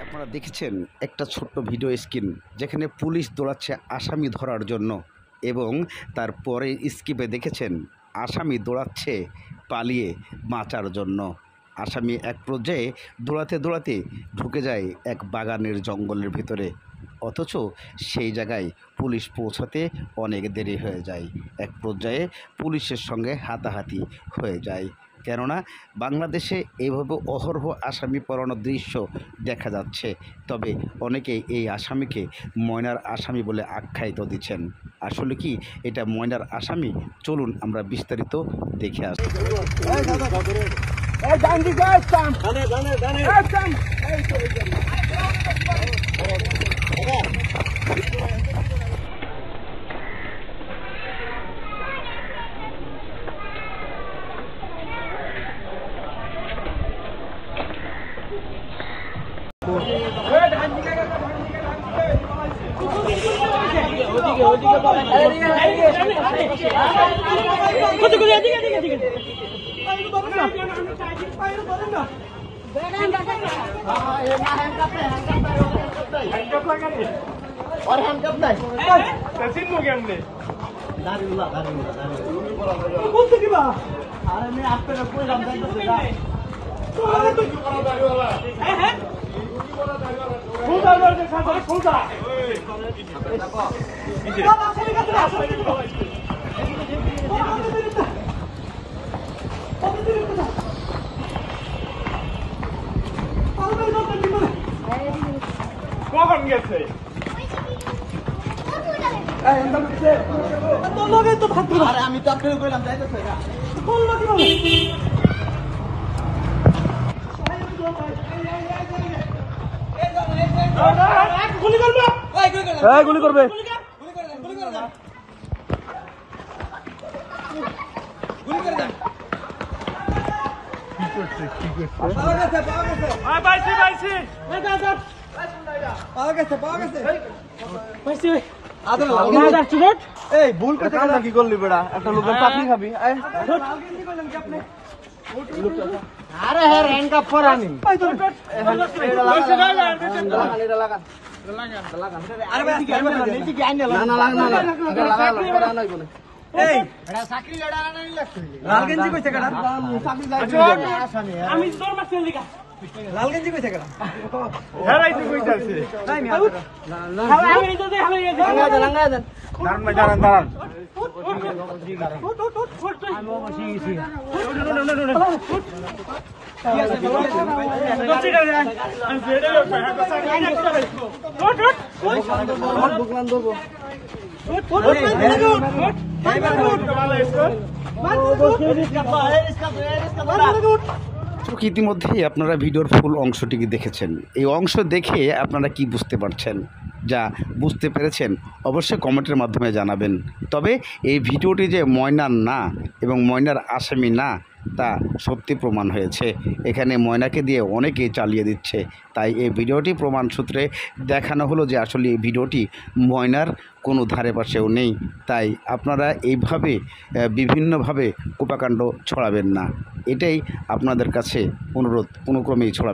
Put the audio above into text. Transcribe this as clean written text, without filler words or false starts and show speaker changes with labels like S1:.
S1: আপনারা দেখেছেন একটা ছোট্ট ভিডিও স্ক্রিন যেখানে পুলিশ দৌড়াচ্ছে আসামি ধরার জন্য, এবং তারপরে স্কিপে দেখেছেন আসামি দৌড়াচ্ছে পালিয়ে বাঁচার জন্য। আসামি এক পর্যায়ে দৌড়াতে দৌড়াতে ঢুকে যায় এক বাগানের জঙ্গলের ভিতরে, অথচ সেই জায়গায় পুলিশ পৌঁছাতে অনেক দেরি হয়ে যায়। এক পর্যায়ে পুলিশের সঙ্গে হাতাহাতি হয়ে যায়, কেননা বাংলাদেশে এইভাবে অহরহ আসামি পড়ানোর দৃশ্য দেখা যাচ্ছে। তবে অনেকেই এই আসামিকে ময়নার আসামি বলে আখ্যায়িত দিচ্ছেন। আসলে কি এটা ময়নার আসামি? চলুন আমরা বিস্তারিত দেখে আসি।
S2: और हैंडकप नहीं
S3: सचिन को क्या हमने
S2: दारुला कौन से की बात अरे मैं आप पे कोई काम नहीं करता
S3: अरे तो क्यों बना दारुला है खुदा के साथ खुदा बाबा से निकल কখন গেছে
S2: अरे আমি তো আপনাকে কইলাম যাইতেছে না
S3: বললো কি বলে গুলি করবে এই গুলি করবে
S2: ভুল করতে কি করলি বেড়া একটা লোকের চাকরি খাবি আরে হ্যাঁ হ্যান্ডকাপ পরানি লাল গেঞ্জি কইছে কাটা
S3: আমি তোর মাছ লিখা
S2: লাল গেঞ্জি কইছে কাটা
S3: হেরাইতে কইতাছে আমি তো দে হালাই গেছে
S2: লাঙ্গা দেন
S3: দাঁড়ান
S1: ইতিমধ্যেই আপনারা ভিডিওর ফুল অংশটিকে দেখেছেন। এই অংশ দেখে আপনারা কি বুঝতে পারছেন, যা বুঝতে পেরেছেন অবশ্যই কমেন্টের মাধ্যমে জানাবেন। তবে এই ভিডিওটি যে ময়নার না এবং ময়নার আসামি না তা সত্যি প্রমাণ হয়েছে। এখানে ময়নাকে দিয়ে অনেকেই চালিয়ে দিচ্ছে, তাই এই ভিডিওটি প্রমাণ সূত্রে দেখানো হলো যে আসলে এই ভিডিওটি ময়নার কোনো ধারে পাশেও নেই। তাই আপনারা এইভাবে বিভিন্নভাবে কুপাকাণ্ড ছড়াবেন না, এটাই আপনাদের কাছে অনুরোধ, কোনো ক্রমেই ছড়াবেন।